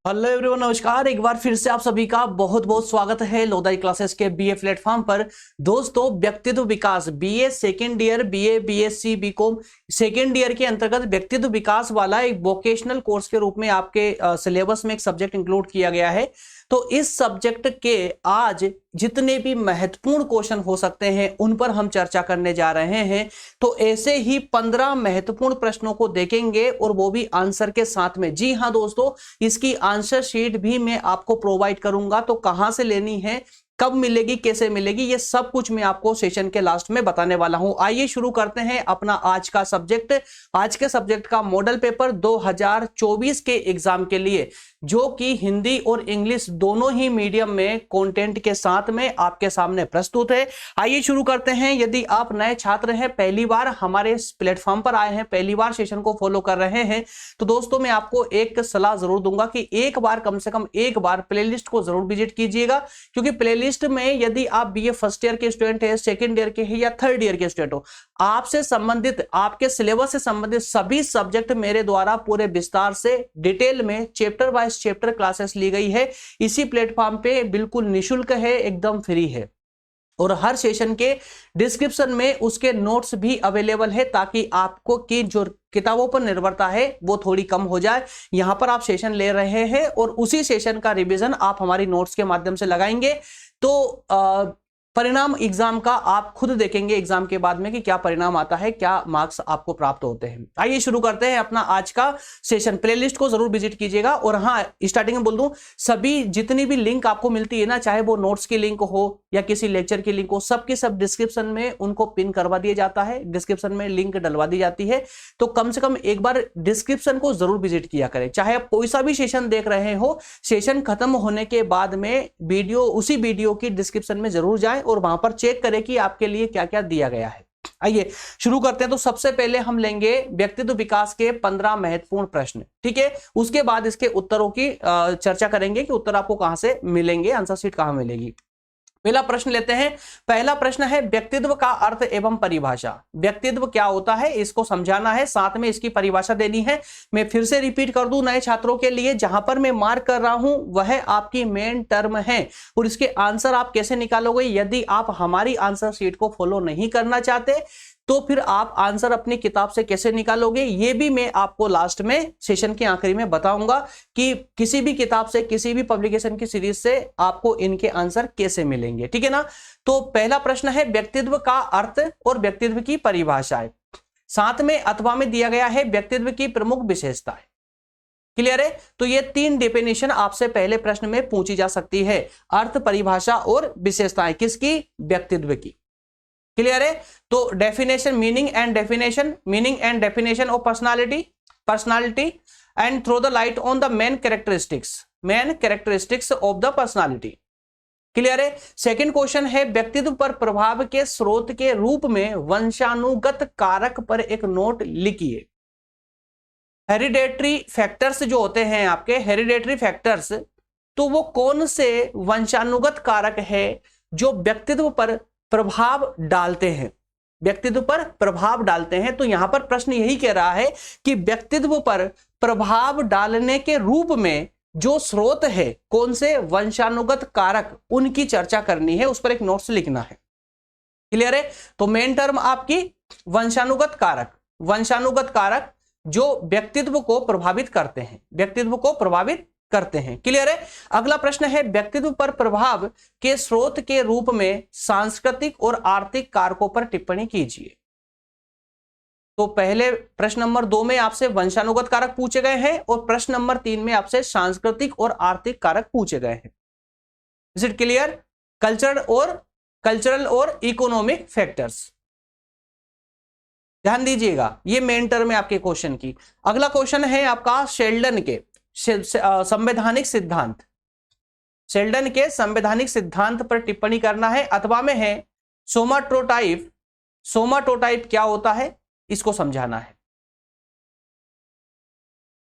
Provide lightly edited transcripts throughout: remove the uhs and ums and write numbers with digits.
Hello everyone, नमस्कार। एक बार फिर से आप सभी का बहुत बहुत स्वागत है लोदाई क्लासेस के बीए प्लेटफॉर्म पर। दोस्तों, व्यक्तित्व विकास BA second year, BA, BSc, BCom second year के अंतर्गत व्यक्तित्व विकास वाला एक वोकेशनल कोर्स के रूप में आपके सिलेबस में एक सब्जेक्ट इंक्लूड किया गया है। तो इस सब्जेक्ट के आज जितने भी महत्वपूर्ण क्वेश्चन हो सकते हैं उन पर हम चर्चा करने जा रहे हैं। तो ऐसे ही 15 महत्वपूर्ण प्रश्नों को देखेंगे और वो भी आंसर के साथ में। जी हां दोस्तों, इसकी आंसर शीट भी मैं आपको प्रोवाइड करूंगा। तो कहां से लेनी है, कब मिलेगी, कैसे मिलेगी, ये सब कुछ मैं आपको सेशन के लास्ट में बताने वाला हूं। आइए शुरू करते हैं अपना आज का सब्जेक्ट। आज के सब्जेक्ट का मॉडल पेपर 2024 के एग्जाम के लिए, जो कि हिंदी और इंग्लिश दोनों ही मीडियम में कंटेंट के साथ में आपके सामने प्रस्तुत है। आइए शुरू करते हैं। यदि आप नए छात्र हैं, पहली बार हमारे इस प्लेटफॉर्म पर आए हैं, पहली बार सेशन को फॉलो कर रहे हैं, तो दोस्तों मैं आपको एक सलाह जरूर दूंगा कि एक बार, कम से कम एक बार प्लेलिस्ट को जरूर विजिट कीजिएगा। क्योंकि प्लेलिस्ट में यदि आप बीए फर्स्ट ईयर के स्टूडेंट है, सेकेंड ईयर के हैं या थर्ड ईयर के स्टूडेंट हो, आपसे संबंधित, आपके सिलेबस से संबंधित सभी सब्जेक्ट मेरे द्वारा पूरे विस्तार से डिटेल में चैप्टर वाइज चैप्टर क्लासेस ली गई है। इसी प्लेटफॉर्म पे बिल्कुल निशुल्क है, एकदम फ्री है। और हर सेशन के डिस्क्रिप्शन में उसके नोट्स भी अवेलेबल है, ताकि आपको की जो किताबों पर निर्भरता है वो थोड़ी कम हो जाए। यहां पर आप सेशन ले रहे हैं और उसी सेशन का रिवीजन आप हमारी नोट्स के माध्यम से लगाएंगे। तो परिणाम एग्जाम का आप खुद देखेंगे एग्जाम के बाद में कि क्या परिणाम आता है, क्या मार्क्स आपको प्राप्त होते हैं। आइए शुरू करते हैं अपना आज का सेशन। प्लेलिस्ट को जरूर विजिट कीजिएगा। और हाँ, स्टार्टिंग में बोल दूं, सभी जितनी भी लिंक आपको मिलती है ना, चाहे वो नोट्स की लिंक हो या किसी लेक्चर की लिंक हो, सबके सब डिस्क्रिप्शन में उनको पिन करवा दिया जाता है, डिस्क्रिप्शन में लिंक डलवा दी जाती है। तो कम से कम एक बार डिस्क्रिप्शन को जरूर विजिट किया करें। चाहे आप कोई सा भी सेशन देख रहे हो, सेशन खत्म होने के बाद में उसी वीडियो की डिस्क्रिप्शन में जरूर जाएं और वहां पर चेक करें कि आपके लिए क्या क्या दिया गया है। आइए शुरू करते हैं। तो सबसे पहले हम लेंगे व्यक्तित्व विकास के 15 महत्वपूर्ण प्रश्न, ठीक है। उसके बाद इसके उत्तरों की चर्चा करेंगे कि उत्तर आपको कहां से मिलेंगे, आंसर शीट कहां मिलेगी। पहला प्रश्न लेते हैं। पहला प्रश्न है व्यक्तित्व का अर्थ एवं परिभाषा। व्यक्तित्व क्या होता है, इसको समझाना है, साथ में इसकी परिभाषा देनी है। मैं फिर से रिपीट कर दूं नए छात्रों के लिए, जहां पर मैं मार्क कर रहा हूं वह आपकी मेन टर्म है। और इसके आंसर आप कैसे निकालोगे, यदि आप हमारी आंसर शीट को फॉलो नहीं करना चाहते तो फिर आप आंसर अपनी किताब से कैसे निकालोगे, ये भी मैं आपको लास्ट में सेशन के आखिरी में बताऊंगा कि किसी भी किताब से, किसी भी पब्लिकेशन की सीरीज से आपको इनके आंसर कैसे मिलेंगे, ठीक है ना। तो पहला प्रश्न है व्यक्तित्व का अर्थ और व्यक्तित्व की परिभाषाएं। साथ में अथवा में दिया गया है व्यक्तित्व की प्रमुख विशेषताएं। क्लियर है। तो ये 3 डेफिनेशन आपसे पहले प्रश्न में पूछी जा सकती है, अर्थ, परिभाषा और विशेषताएं। किसकी? व्यक्तित्व की। क्लियर है। तो definition, meaning and definition of personality and throw the light on the main characteristics of the personality. Clear है। सेकंड क्वेश्चन है व्यक्तित्व पर प्रभाव के स्रोत के रूप में वंशानुगत कारक पर एक नोट लिखिए। हेरिडेटरी फैक्टर्स जो होते हैं आपके, हेरिडेटरी फैक्टर्स, तो वो कौन से वंशानुगत कारक है जो व्यक्तित्व पर प्रभाव डालते हैं, व्यक्तित्व पर प्रभाव डालते हैं। तो यहां पर प्रश्न यही कह रहा है कि व्यक्तित्व पर प्रभाव डालने के रूप में जो स्रोत है, कौन से वंशानुगत कारक, उनकी चर्चा करनी है, उस पर एक नोट्स लिखना है। क्लियर है। तो मेन टर्म आपकी वंशानुगत कारक जो व्यक्तित्व को प्रभावित करते हैं, क्लियर है। अगला प्रश्न है व्यक्तित्व पर प्रभाव के स्रोत के रूप में सांस्कृतिक और आर्थिक कारकों पर टिप्पणी कीजिए। तो पहले प्रश्न नंबर 2 में आपसे वंशानुगत कारक पूछे गए हैं और प्रश्न नंबर 3 में आपसे सांस्कृतिक और आर्थिक कारक पूछे गए हैं। Is it clear? कल्चरल और इकोनॉमिक फैक्टर्स, ध्यान दीजिएगा, ये मेन टर्म है आपके क्वेश्चन की। अगला क्वेश्चन है आपका शेल्डन के संवैधानिक सिद्धांत पर टिप्पणी करना है। अथवा में है सोमाटोटाइप क्या होता है, इसको समझाना है।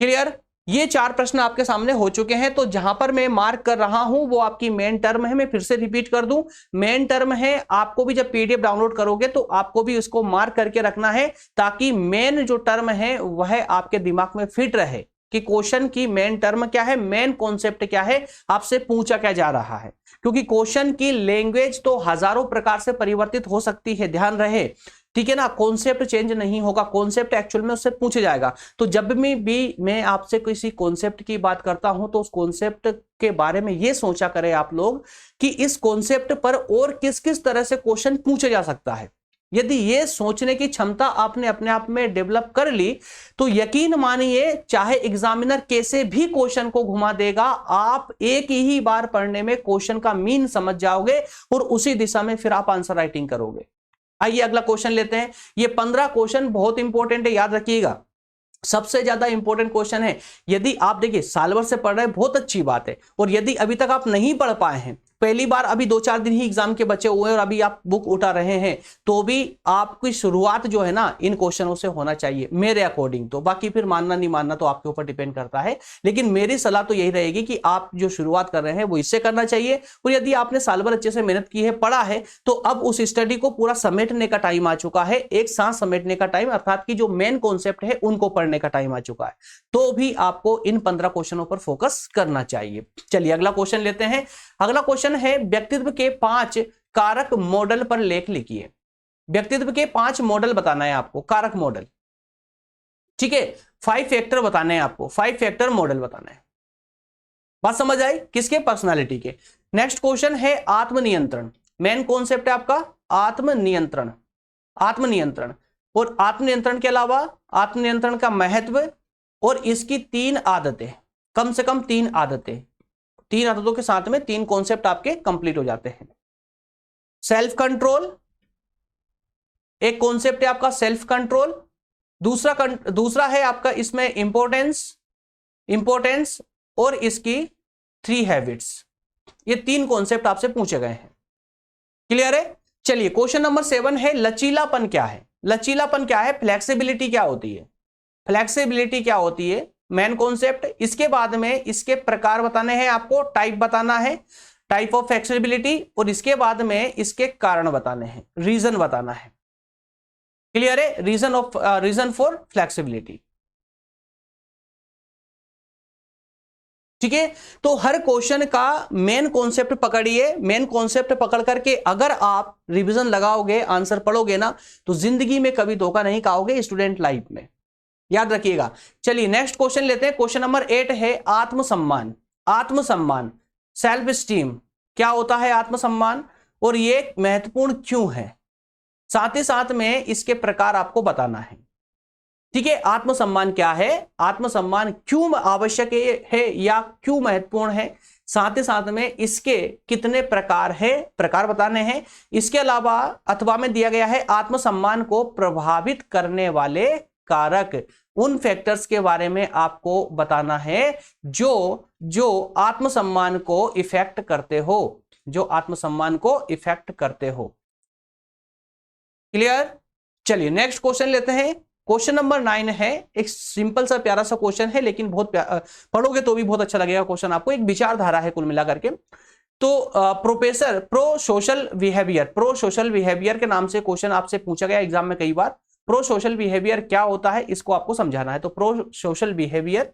क्लियर। ये 4 प्रश्न आपके सामने हो चुके हैं। तो जहां पर मैं मार्क कर रहा हूं वो आपकी मेन टर्म है। मैं फिर से रिपीट कर दूं, मेन टर्म है। आपको भी जब पीडीएफ डाउनलोड करोगे तो आपको भी उसको मार्क करके रखना है, ताकि मेन जो टर्म है वह आपके दिमाग में फिट रहे। कि क्वेश्चन की मेन टर्म क्या है, मेन कॉन्सेप्ट क्या है, आपसे पूछा क्या जा रहा है। क्योंकि क्वेश्चन की लैंग्वेज तो हजारों प्रकार से परिवर्तित हो सकती है, ध्यान रहे, ठीक है ना। कॉन्सेप्ट चेंज नहीं होगा, कॉन्सेप्ट एक्चुअल में उससे पूछा जाएगा। तो जब भी मैं आपसे किसी कॉन्सेप्ट की बात करता हूं तो उस कॉन्सेप्ट के बारे में यह सोचा करें आप लोग कि इस कॉन्सेप्ट पर और किस किस तरह से क्वेश्चन पूछा जा सकता है। यदि ये सोचने की क्षमता आपने अपने आप में डेवलप कर ली तो यकीन मानिए चाहे एग्जामिनर कैसे भी क्वेश्चन को घुमा देगा, आप एक ही बार पढ़ने में क्वेश्चन का मीन समझ जाओगे और उसी दिशा में फिर आप आंसर राइटिंग करोगे। आइए अगला क्वेश्चन लेते हैं। ये 15 क्वेश्चन बहुत इंपॉर्टेंट है, याद रखिएगा, सबसे ज्यादा इंपॉर्टेंट क्वेश्चन है। यदि आप देखिए साल भर से पढ़ रहे हैं बहुत अच्छी बात है, और यदि अभी तक आप नहीं पढ़ पाए हैं, पहली बार अभी 2-4 दिन ही एग्जाम के बचे हुए हैं और अभी आप बुक उठा रहे हैं, तो भी आपकी शुरुआत जो है ना इन क्वेश्चनों से होना चाहिए मेरे अकॉर्डिंग। तो बाकी फिर मानना नहीं मानना तो आपके ऊपर डिपेंड करता है, लेकिन मेरी सलाह तो यही रहेगी कि आप जो शुरुआत कर रहे हैं वो इससे करना चाहिए। और यदि आपने साल भर अच्छे से मेहनत की है, पढ़ा है, तो अब उस स्टडी को पूरा समेटने का टाइम आ चुका है, एक साथ समेटने का टाइम, अर्थात कि जो मेन कॉन्सेप्ट है उनको पढ़ने का टाइम आ चुका है। तो भी आपको इन 15 क्वेश्चनों पर फोकस करना चाहिए। चलिए अगला क्वेश्चन लेते हैं। अगला क्वेश्चन है व्यक्तित्व के 5 कारक मॉडल पर लेख लिखिए। व्यक्तित्व के 5 मॉडल बताना है आपको, कारक मॉडल, ठीक है, 5 फैक्टर बताने हैं आपको, 5 फैक्टर मॉडल बताना है। बात समझ आई? किसके? पर्सनालिटी के। नेक्स्ट क्वेश्चन है आत्मनियंत्रण। मेन कॉन्सेप्ट है आपका आत्मनियंत्रण। आत्मनियंत्रण और आत्मनियंत्रण के अलावा आत्मनियंत्रण का महत्व और इसकी 3 आदतें, कम से कम 3 आदतें, 3 आदतों के साथ में 3 कॉन्सेप्ट आपके कंप्लीट हो जाते हैं। सेल्फ कंट्रोल एक कॉन्सेप्ट है आपका, सेल्फ कंट्रोल। दूसरा है आपका इसमें इंपॉर्टेंस और इसकी 3 हैबिट्स। ये 3 कॉन्सेप्ट आपसे पूछे गए हैं। क्लियर है? चलिए क्वेश्चन नंबर 7 है लचीलापन क्या है। लचीलापन क्या है? फ्लेक्सिबिलिटी क्या होती है? फ्लेक्सिबिलिटी क्या होती है? Main concept. इसके बाद में इसके प्रकार बताने हैं आपको, टाइप बताना है, टाइप ऑफ फ्लेक्सिबिलिटी, और इसके बाद में इसके कारण बताने हैं, रीजन बताना है। क्लियर है? Reason for flexibility. ठीक है, तो हर क्वेश्चन का मेन कॉन्सेप्ट पकड़िए। मेन कॉन्सेप्ट पकड़ करके अगर आप रिवीजन लगाओगे, आंसर पढ़ोगे ना, तो जिंदगी में कभी धोखा नहीं खाओगे स्टूडेंट लाइफ में, याद रखिएगा। चलिए नेक्स्ट क्वेश्चन लेते हैं। क्वेश्चन नंबर 8 है आत्मसम्मान। आत्मसम्मान, सेल्फ स्टीम, क्या होता है आत्मसम्मान और ये महत्वपूर्ण क्यों है, साथ ही साथ में इसके प्रकार आपको बताना है। ठीक है, आत्मसम्मान क्या है, आत्मसम्मान क्यों आवश्यक है या क्यों महत्वपूर्ण है, साथ ही साथ में इसके कितने प्रकार है, प्रकार बताने हैं। इसके अलावा अथवा में दिया गया है आत्मसम्मान को प्रभावित करने वाले कारक, उन फैक्टर्स के बारे में आपको बताना है जो आत्मसम्मान को इफेक्ट करते हो, जो आत्मसम्मान को इफेक्ट करते हो। क्लियर? चलिए नेक्स्ट क्वेश्चन लेते हैं। क्वेश्चन नंबर 9 है, एक सिंपल सा प्यारा सा क्वेश्चन है, लेकिन बहुत पढ़ोगे तो भी बहुत अच्छा लगेगा क्वेश्चन आपको। एक विचारधारा है कुल मिलाकर के। तो प्रोफेसर प्रो सोशल बिहेवियर के नाम से क्वेश्चन आपसे पूछा गया एग्जाम में कई बार। प्रो सोशल बिहेवियर क्या होता है, इसको आपको समझाना है। तो प्रो सोशल बिहेवियर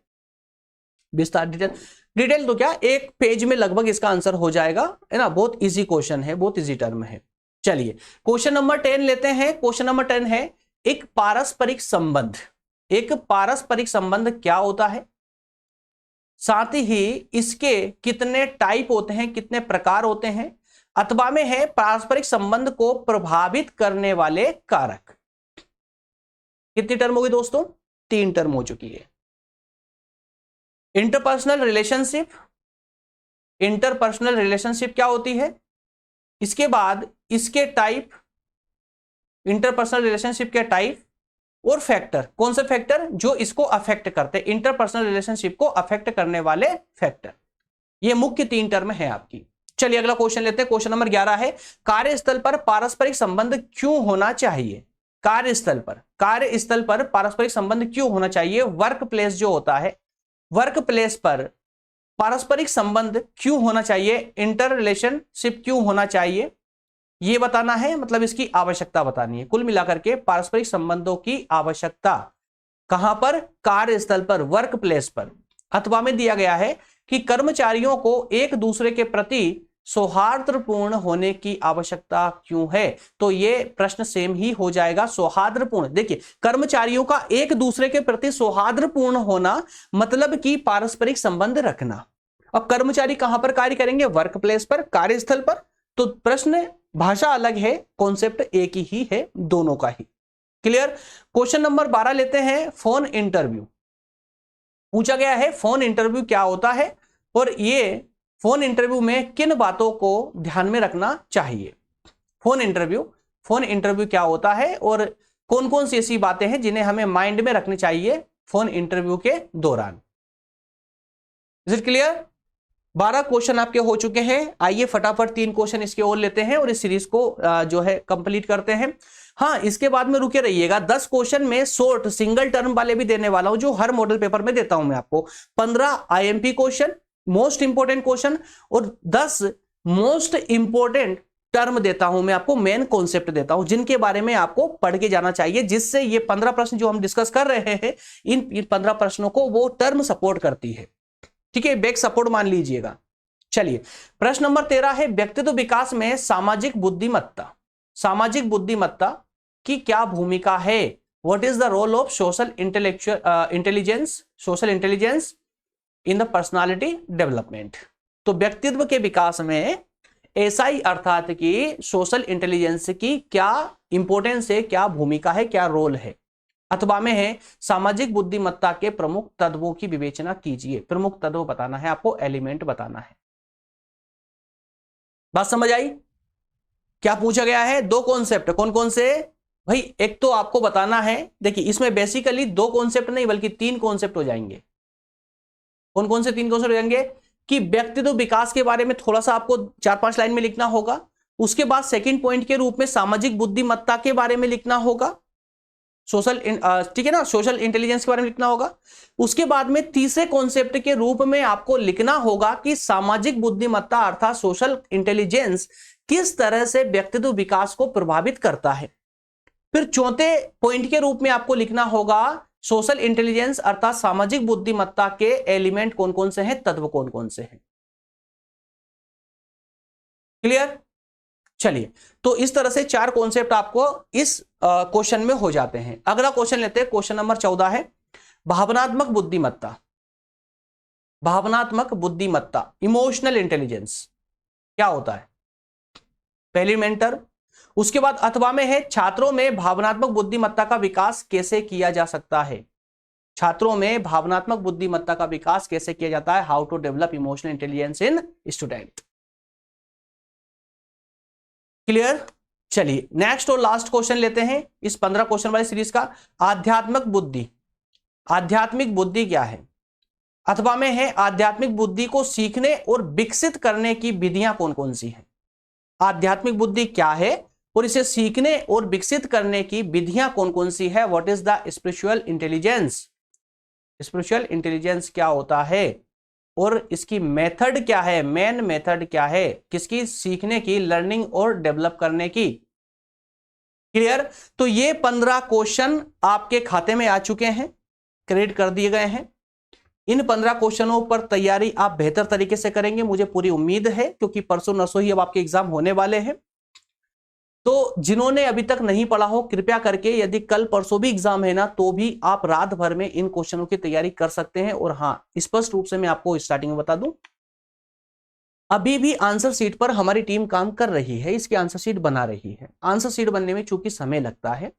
विस्तार डिटेल तो क्या, एक पेज में लगभग इसका आंसर हो जाएगा, है ना। बहुत इजी क्वेश्चन है, बहुत इजी टर्म है। चलिए क्वेश्चन नंबर 10 लेते हैं। क्वेश्चन नंबर 10 है एक पारस्परिक संबंध। एक पारस्परिक संबंध क्या होता है, साथ ही इसके कितने टाइप होते हैं, कितने प्रकार होते हैं, अथवा में है पारस्परिक संबंध को प्रभावित करने वाले कारक। कितनी टर्म होगी दोस्तों? 3 टर्म हो चुकी है। इंटरपर्सनल रिलेशनशिप क्या होती है, इसके बाद इसके टाइप, इंटरपर्सनल रिलेशनशिप के टाइप और फैक्टर, कौन से फैक्टर जो इसको अफेक्ट करते हैं, इंटरपर्सनल रिलेशनशिप को अफेक्ट करने वाले फैक्टर। ये मुख्य 3 टर्म है आपकी। चलिए अगला क्वेश्चन लेते हैं। क्वेश्चन नंबर 11 है कार्यस्थल पर पारस्परिक संबंध क्यों होना चाहिए। कार्यस्थल पर पारस्परिक संबंध क्यों होना चाहिए। वर्क प्लेस जो होता है, वर्क प्लेस पर पारस्परिक संबंध क्यों होना चाहिए, इंटर रिलेशनशिप क्यों होना चाहिए, ये बताना है, मतलब इसकी आवश्यकता बतानी है। कुल मिलाकर के पारस्परिक संबंधों की आवश्यकता कहां पर? कार्यस्थल पर, वर्क प्लेस पर। अथवा में दिया गया है कि कर्मचारियों को एक दूसरे के प्रति सौहार्दपूर्ण होने की आवश्यकता क्यों है? तो ये प्रश्न सेम ही हो जाएगा, सौहार्दपूर्ण। देखिए, कर्मचारियों का एक दूसरे के प्रति सौहार्दपूर्ण होना मतलब कि पारस्परिक संबंध रखना। अब कर्मचारी कहां पर कार्य करेंगे? वर्क प्लेस पर, कार्यस्थल पर। तो प्रश्न भाषा अलग है, कॉन्सेप्ट एक ही है दोनों का ही। क्लियर? क्वेश्चन नंबर 12 लेते हैं। फोन इंटरव्यू पूछा गया है। फोन इंटरव्यू क्या होता है और ये फोन इंटरव्यू में किन बातों को ध्यान में रखना चाहिए? फोन इंटरव्यू क्या होता है और कौन कौन सी ऐसी बातें हैं जिन्हें हमें माइंड में रखनी चाहिए फोन इंटरव्यू के दौरान? Is it clear? 12 क्वेश्चन आपके हो चुके हैं। आइए फटाफट 3 क्वेश्चन इसके और लेते हैं और इस सीरीज को जो है कंप्लीट करते हैं। हाँ, इसके बाद में रुके रहिएगा। 10 क्वेश्चन में शॉर्ट सिंगल टर्म वाले भी देने वाला हूं, जो हर मॉडल पेपर में देता हूं मैं आपको। 15 IMP question, most important question, और 10 मोस्ट इंपोर्टेंट टर्म देता हूं मैं आपको, मेन कॉन्सेप्ट देता हूं जिनके बारे में आपको पढ़ के जाना चाहिए, जिससे ये 15 प्रश्न जो हम डिस्कस कर रहे हैं, इन 15 प्रश्नों को वो टर्म सपोर्ट करती है। ठीक है, बैक सपोर्ट मान लीजिएगा। चलिए, प्रश्न नंबर 13 है, व्यक्तित्व विकास में सामाजिक बुद्धिमत्ता की क्या भूमिका है? What is the role of social intelligence in the personality development? तो व्यक्तित्व के विकास में एसआई अर्थात कि सोशल इंटेलिजेंस की क्या इंपॉर्टेंस है, क्या भूमिका है, क्या रोल है? अथवा में है, सामाजिक बुद्धिमत्ता के प्रमुख तत्वों की विवेचना कीजिए। प्रमुख तत्व बताना है आपको, एलिमेंट बताना है। बात समझ आई? क्या पूछा गया है? 2 कॉन्सेप्ट। कौन कौन से भाई? एक तो आपको बताना है, देखिए इसमें बेसिकली 2 कॉन्सेप्ट नहीं बल्कि 3 कॉन्सेप्ट हो जाएंगे। कौन कौन से 3 कॉन्सेप्ट हो जाएंगे? कि व्यक्तित्व विकास के बारे में थोड़ा सा आपको 4-5 लाइन में लिखना होगा। उसके बाद सेकंड पॉइंट के रूप में सामाजिक बुद्धिमत्ता के बारे में लिखना होगा, ठीक है ना, सोशल इंटेलिजेंस के बारे में लिखना होगा। उसके बाद में तीसरे कॉन्सेप्ट के रूप में आपको लिखना होगा कि सामाजिक बुद्धिमत्ता अर्थात सोशल इंटेलिजेंस किस तरह से व्यक्तित्व विकास को प्रभावित करता है। फिर चौथे पॉइंट के रूप में आपको लिखना होगा सोशल इंटेलिजेंस अर्थात सामाजिक बुद्धिमत्ता के एलिमेंट कौन कौन से हैं, तत्व कौन कौन से हैं। क्लियर? चलिए, तो इस तरह से 4 कॉन्सेप्ट आपको इस क्वेश्चन में हो जाते हैं। अगला क्वेश्चन लेते हैं। क्वेश्चन नंबर 14 है, भावनात्मक बुद्धिमत्ता इमोशनल इंटेलिजेंस क्या होता है? पहली मेंटर। उसके बाद अथवा में है, छात्रों में भावनात्मक बुद्धिमत्ता का विकास कैसे किया जा सकता है? छात्रों में भावनात्मक बुद्धिमत्ता का विकास कैसे किया जाता है? How to develop emotional intelligence in student. Clear? चलिए, नेक्स्ट और लास्ट क्वेश्चन लेते हैं इस 15 क्वेश्चन वाली सीरीज का। आध्यात्मिक बुद्धि क्या है? अथवा में है, आध्यात्मिक बुद्धि को सीखने और विकसित करने की विधियां कौन कौन सी हैं? आध्यात्मिक बुद्धि क्या है और इसे सीखने और विकसित करने की विधियां कौन कौन सी है? What is the spiritual intelligence क्या होता है और इसकी मेथड क्या है, मेन मेथड क्या है किसकी? सीखने की, लर्निंग और डेवलप करने की। क्लियर? तो ये 15 क्वेश्चन आपके खाते में आ चुके हैं, क्रेडिट कर दिए गए हैं। इन 15 क्वेश्चनों पर तैयारी आप बेहतर तरीके से करेंगे, मुझे पूरी उम्मीद है, क्योंकि परसों नरसों ही अब आपके एग्जाम होने वाले हैं। तो जिन्होंने अभी तक नहीं पढ़ा हो, कृपया करके, यदि कल परसों भी एग्जाम है ना, तो भी आप रात भर में इन क्वेश्चनों की तैयारी कर सकते हैं। और हाँ, स्पष्ट रूप से मैं आपको स्टार्टिंग में बता दूं, अभी भी आंसर शीट पर हमारी टीम काम कर रही है, इसकी आंसर शीट बना रही है। आंसर शीट बनने में चूंकि समय लगता है,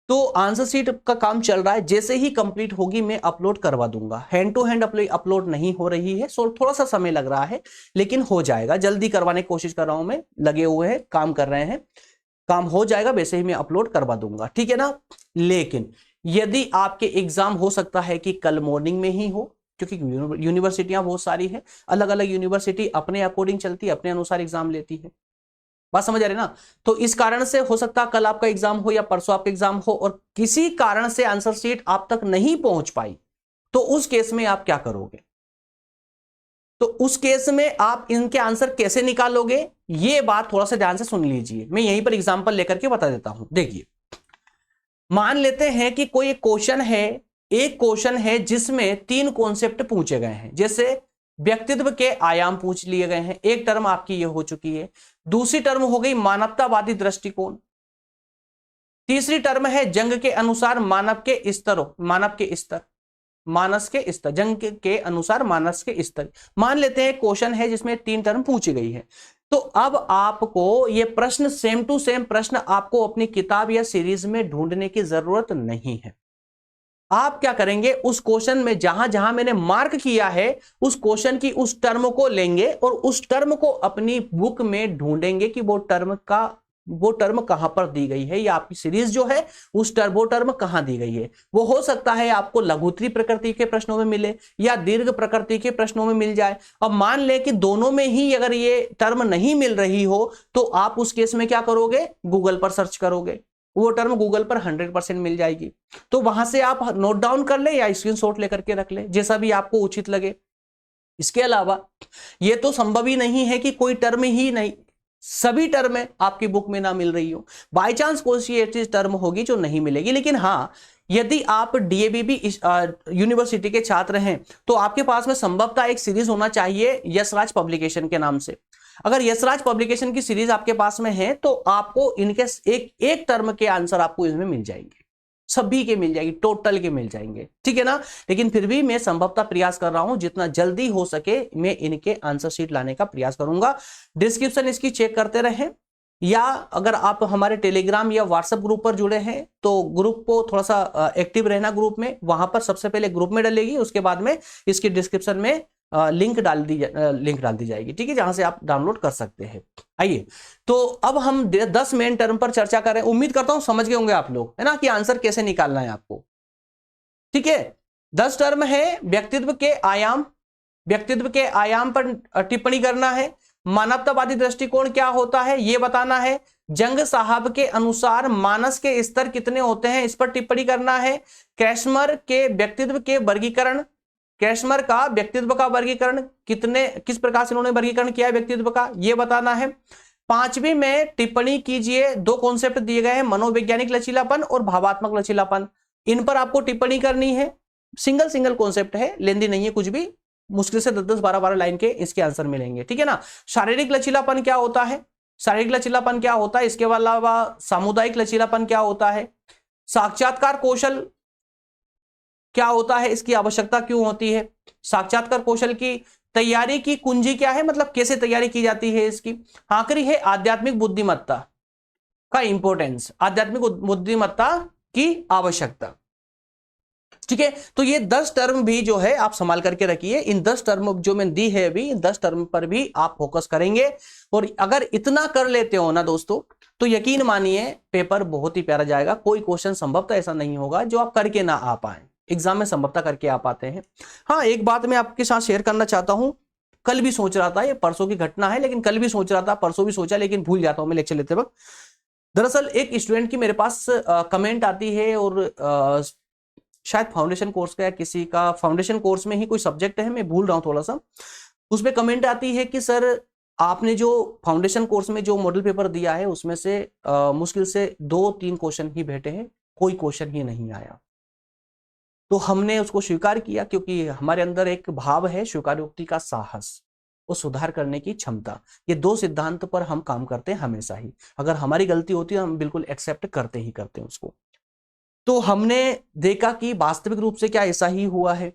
तो आंसर शीट का काम चल रहा है। जैसे ही कंप्लीट होगी मैं अपलोड करवा दूंगा। हैंड टू हैंड अपलोड नहीं हो रही है, सो थोड़ा सा समय लग रहा है, लेकिन हो जाएगा। जल्दी करवाने की कोशिश कर रहा हूं मैं, लगे हुए हैं, काम कर रहे हैं, काम हो जाएगा। वैसे ही मैं अपलोड करवा दूंगा, ठीक है ना। लेकिन यदि आपके एग्जाम हो सकता है कि कल मॉर्निंग में ही हो, क्योंकि यूनिवर्सिटियां बहुत सारी है, अलग अलग यूनिवर्सिटी अपने अकॉर्डिंग चलती है, अपने अनुसार एग्जाम लेती है। बात समझ आ रही ना? तो इस कारण से हो सकता है कल आपका एग्जाम हो या परसों आपका एग्जाम हो और किसी कारण से आंसर शीट आप तक नहीं पहुंच पाई, तो उस केस में आप क्या करोगे? तो उस केस में आप इनके आंसर कैसे निकालोगे, ये बात थोड़ा सा ध्यान से सुन लीजिए। मैं यहीं पर एग्जांपल लेकर के बता देता हूं। देखिए, मान लेते हैं कि कोई एक क्वेश्चन है एक क्वेश्चन है जिसमें 3 कॉन्सेप्ट पूछे गए हैं, जैसे व्यक्तित्व के आयाम पूछ लिए गए हैं, एक टर्म आपकी ये हो चुकी है। दूसरी टर्म हो गई मानवतावादी दृष्टिकोण। तीसरी टर्म है जंग के अनुसार मानव के स्तर, मानव के स्तर, मानस के स्तर, जंग के अनुसार मानस के स्तर। मान लेते हैं क्वेश्चन है जिसमें 3 टर्म पूछी गई है। तो अब आपको ये प्रश्न सेम टू सेम प्रश्न आपको अपनी किताब या सीरीज में ढूंढने की जरूरत नहीं है। आप क्या करेंगे, उस क्वेश्चन में जहां जहां मैंने मार्क किया है उस क्वेश्चन की उस टर्म को लेंगे और उस टर्म को अपनी बुक में ढूंढेंगे कि वो टर्म कहां पर दी गई है, या आपकी सीरीज जो है वो टर्म कहां दी गई है। वो हो सकता है आपको लघुत्तरी प्रकृति के प्रश्नों में मिले या दीर्घ प्रकृति के प्रश्नों में मिल जाए। अब मान लें कि दोनों में ही अगर ये टर्म नहीं मिल रही हो तो आप उस केस में क्या करोगे, गूगल पर सर्च करोगे, वो टर्म गूगल पर 100% मिल जाएगी। तो वहां से आप नोट डाउन कर ले या स्क्रीनशॉट लेकर के रख ले, जैसा भी आपको उचित लगे। इसके अलावा ये तो संभव ही नहीं है कि कोई टर्म ही नहीं, सभी टर्म आपकी बुक में ना मिल रही हो। बाय चांस कोई सी ऐसी टर्म होगी जो नहीं मिलेगी। लेकिन हाँ, यदि आप डीएवीबी यूनिवर्सिटी के छात्र हैं तो आपके पास में संभवतः एक सीरीज होना चाहिए यशराज पब्लिकेशन के नाम से। अगर यशराज पब्लिकेशन की सीरीज आपके पास में है तो आपको इनके एक टर्म के आंसर आपको इसमें मिल जाएंगे, सभी के मिल जाएगी, टोटल के मिल जाएंगे, ठीक है ना। लेकिन फिर भी मैं संभवतः प्रयास कर रहा हूं, जितना जल्दी हो सके मैं इनके आंसर शीट लाने का प्रयास करूंगा। डिस्क्रिप्शन इसकी चेक करते रहें, या अगर आप हमारे टेलीग्राम या व्हाट्सएप ग्रुप पर जुड़े हैं तो ग्रुप को थोड़ा सा एक्टिव रहना ग्रुप में। वहां पर सबसे पहले ग्रुप में डलेगी, उसके बाद में इसकी डिस्क्रिप्शन में लिंक डाल दी जाएगी, ठीक है, जहां से आप डाउनलोड कर सकते हैं। आइए, तो अब हम 10 मेन टर्म पर चर्चा करें। उम्मीद करता हूं समझ गए होंगे आप लोग, है ना, कि आंसर कैसे निकालना है आपको, ठीक है। 10 टर्म है, व्यक्तित्व के आयाम, व्यक्तित्व के आयाम पर टिप्पणी करना है, मानवतावादी दृष्टिकोण क्या होता है ये बताना है, जंग साहब के अनुसार मानस के स्तर कितने होते हैं इस पर टिप्पणी करना है, कैस्मर के व्यक्तित्व के वर्गीकरण, कैस्मर का व्यक्तित्व का वर्गीकरण किस प्रकार से उन्होंने वर्गीकरण किया है व्यक्तित्व का, यह बताना है। 5वीं में टिप्पणी कीजिए, 2 कॉन्सेप्ट दिए गए हैं, मनोवैज्ञानिक लचीलापन और भावात्मक लचीलापन। इन पर आपको टिप्पणी करनी है। सिंगल कॉन्सेप्ट है, लेंदी नहीं है कुछ भी, मुश्किल से 10-10, 12-12 लाइन के इसके आंसर मिलेंगे, ठीक है ना। शारीरिक लचीलापन क्या होता है, शारीरिक लचीलापन क्या होता है, इसके अलावा सामुदायिक लचीलापन क्या होता है, साक्षात्कार कौशल क्या होता है, इसकी आवश्यकता क्यों होती है, साक्षात्कार कौशल की तैयारी की कुंजी क्या है, मतलब कैसे तैयारी की जाती है इसकी। आखिरी है आध्यात्मिक बुद्धिमत्ता का इंपॉर्टेंस, आध्यात्मिक बुद्धिमत्ता की आवश्यकता, ठीक है। तो ये 10 टर्म भी जो है आप संभाल करके रखिए। इन 10 टर्म जो मैंने दी है अभी, इन 10 टर्म पर भी आप फोकस करेंगे, और अगर इतना कर लेते हो ना दोस्तों तो यकीन मानिए पेपर बहुत ही प्यारा जाएगा। कोई क्वेश्चन संभवतः ऐसा नहीं होगा जो आप करके ना आ पाए, एग्जाम में संभवतः करके आ पाते हैं। हाँ, एक बात मैं आपके साथ शेयर करना चाहता हूं, कल भी सोच रहा था, ये परसों की घटना है, लेकिन कल भी सोच रहा था, परसों भी सोचा, लेकिन भूल जाता हूं मैं लेक्चर लेते वक्त। दरअसल एक स्टूडेंट की मेरे पास कमेंट आती है, और शायद फाउंडेशन कोर्स का या किसी का फाउंडेशन कोर्स में ही कोई सब्जेक्ट है, मैं भूल रहा हूं थोड़ा सा, उसमें कमेंट आती है कि सर आपने जो फाउंडेशन कोर्स में जो मॉडल पेपर दिया है उसमें से मुश्किल से 2-3 क्वेश्चन ही भेटे हैं, कोई क्वेश्चन ही नहीं आया। तो हमने उसको स्वीकार किया, क्योंकि हमारे अंदर एक भाव है स्वीकारोक्ति का साहस और सुधार करने की क्षमता। ये 2 सिद्धांत पर हम काम करते हैं हमेशा ही। अगर हमारी गलती होती है हम बिल्कुल एक्सेप्ट करते हैं उसको। तो हमने देखा कि वास्तविक रूप से क्या ऐसा ही हुआ है।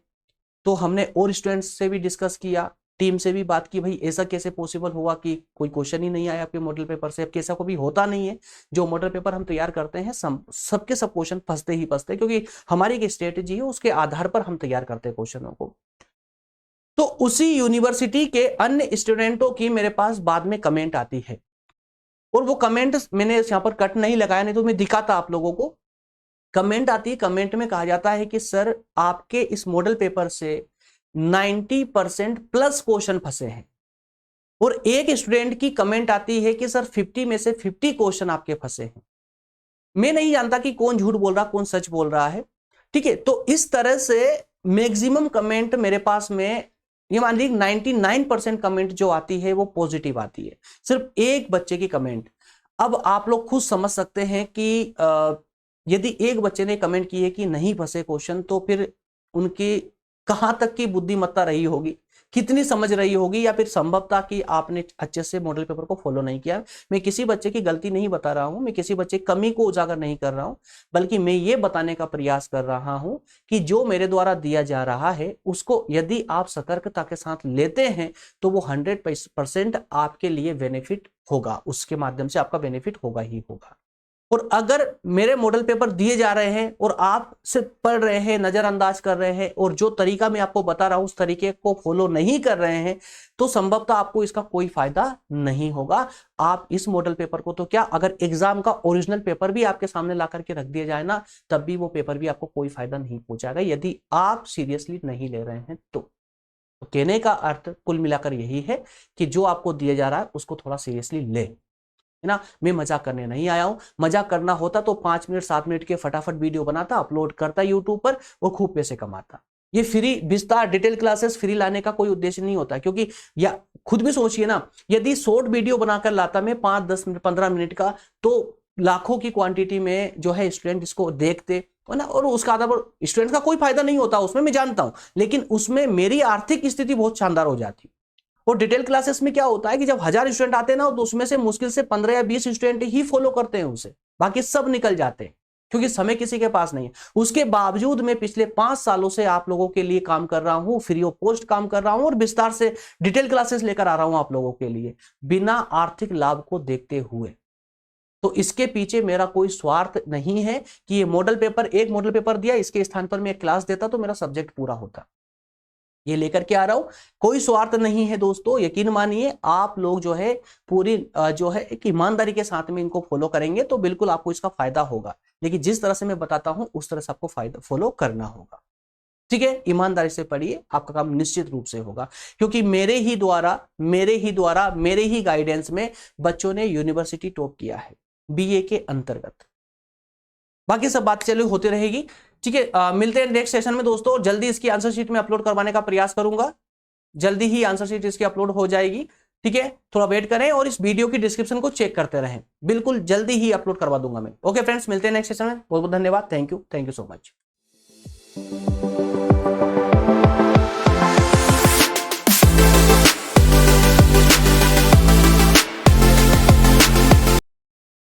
तो हमने और स्टूडेंट्स से भी डिस्कस किया, टीम से भी बात की, भाई ऐसा कैसे पॉसिबल हुआ कि कोई क्वेश्चन ही नहीं आया आपके मॉडल पेपर से। अब कैसा कभी होता नहीं है, जो मॉडल पेपर हम तैयार करते हैं सबके सब क्वेश्चन फंसते ही फंसते, क्योंकि हमारी एक स्ट्रेटेजी है, उसके आधार पर हम तैयार करते हैं क्वेश्चनों को। तो उसी यूनिवर्सिटी के अन्य स्टूडेंटों की मेरे पास बाद में कमेंट आती है, और वो कमेंट मैंने यहाँ पर कट नहीं लगाया, नहीं तो मैं दिखाता आप लोगों को। कमेंट आती है, कमेंट में कहा जाता है कि सर आपके इस मॉडल पेपर से 90% प्लस क्वेश्चन फंसे हैं, और एक स्टूडेंट की कमेंट आती है कि सर 50 में से 50 क्वेश्चन आपके फंसे हैं। मैं नहीं जानता कि कौन झूठ बोल रहा कौन सच बोल रहा है, ठीक है। तो इस तरह से मैक्सिमम कमेंट मेरे पास में, ये मान लीजिए 99% कमेंट जो आती है वो पॉजिटिव आती है, सिर्फ एक बच्चे की कमेंट। अब आप लोग खुद समझ सकते हैं कि यदि एक बच्चे ने कमेंट की है कि नहीं फंसे क्वेश्चन, तो फिर उनकी कहां तक की बुद्धिमत्ता रही होगी, कितनी समझ रही होगी, या फिर संभवतः कि आपने अच्छे से मॉडल पेपर को फॉलो नहीं किया। मैं किसी बच्चे की गलती नहीं बता रहा हूं, मैं किसी बच्चे की कमी को उजागर नहीं कर रहा हूं, बल्कि मैं ये बताने का प्रयास कर रहा हूं कि जो मेरे द्वारा दिया जा रहा है उसको यदि आप सतर्कता के साथ लेते हैं तो वो 100% आपके लिए बेनिफिट होगा, उसके माध्यम से आपका बेनिफिट होगा ही होगा। और अगर मेरे मॉडल पेपर दिए जा रहे हैं और आप सिर्फ पढ़ रहे हैं, नजरअंदाज कर रहे हैं, और जो तरीका मैं आपको बता रहा हूं उस तरीके को फॉलो नहीं कर रहे हैं, तो संभवतः आपको इसका कोई फायदा नहीं होगा। आप इस मॉडल पेपर को तो क्या, अगर एग्जाम का ओरिजिनल पेपर भी आपके सामने ला करके रख दिया जाए ना, तब भी वो पेपर भी आपको कोई फायदा नहीं पहुंचाएगा यदि आप सीरियसली नहीं ले रहे हैं तो कहने का अर्थ कुल मिलाकर यही है कि जो आपको दिया जा रहा है उसको थोड़ा सीरियसली ले, है ना। मैं मजाक करने नहीं आया हूं, मजाक करना होता तो 5 मिनट 7 मिनट के फटाफट वीडियो बनाता, अपलोड करता यूट्यूब पर और खूब पैसे कमाता। ये फ्री विस्तार डिटेल क्लासेस फ्री लाने का कोई उद्देश्य नहीं होता, क्योंकि या खुद भी सोचिए ना, यदि शॉर्ट वीडियो बनाकर लाता मैं 5 10 मिनट 15 मिनट का, तो लाखों की क्वांटिटी में जो है स्टूडेंट इसको देखते, है ना, और उसका आधार पर स्टूडेंट का कोई फायदा नहीं होता उसमें, मैं जानता हूं, लेकिन उसमें मेरी आर्थिक स्थिति बहुत शानदार हो जाती। और डिटेल क्लासेस में क्या होता है कि जब 1000 स्टूडेंट आते हैं ना, तो उसमें से मुश्किल से 15 या 20 स्टूडेंट ही फॉलो करते हैं उसे, बाकी सब निकल जाते हैं, क्योंकि समय किसी के पास नहीं है। उसके बावजूद मैं पिछले 5 सालों से आप लोगों के लिए काम कर रहा हूं, फ्री ऑफ कॉस्ट काम कर रहा हूं, और विस्तार से डिटेल क्लासेस लेकर आ रहा हूं आप लोगों के लिए, बिना आर्थिक लाभ को देखते हुए। तो इसके पीछे मेरा कोई स्वार्थ नहीं है कि ये मॉडल पेपर, एक मॉडल पेपर दिया, इसके स्थान पर मैं एक क्लास देता तो मेरा सब्जेक्ट पूरा होता। ये लेकर के आ रहा हूं, कोई स्वार्थ नहीं है दोस्तों, यकीन मानिए। आप लोग जो है पूरी जो है एक ईमानदारी के साथ में इनको फॉलो करेंगे तो बिल्कुल आपको इसका फायदा होगा, लेकिन जिस तरह से मैं बताता हूं उस तरह से आपको फायदा फॉलो करना होगा, ठीक है। ईमानदारी से पढ़िए, आपका काम निश्चित रूप से होगा, क्योंकि मेरे ही गाइडेंस में बच्चों ने यूनिवर्सिटी टॉप किया है बीए के अंतर्गत। बाकी सब बात चलो होती रहेगी, ठीक है। मिलते हैं नेक्स्ट सेशन में दोस्तों। जल्दी इसकी आंसर शीट में अपलोड करवाने का प्रयास करूंगा, जल्दी ही आंसर शीट इसकी अपलोड हो जाएगी, ठीक है। थोड़ा वेट करें और इस वीडियो की डिस्क्रिप्शन को चेक करते रहें, बिल्कुल जल्दी ही अपलोड करवा दूंगा मैं। ओके फ्रेंड्स, मिलते हैं नेक्स्ट सेशन में। बहुत बहुत धन्यवाद, थैंक यू सो मच।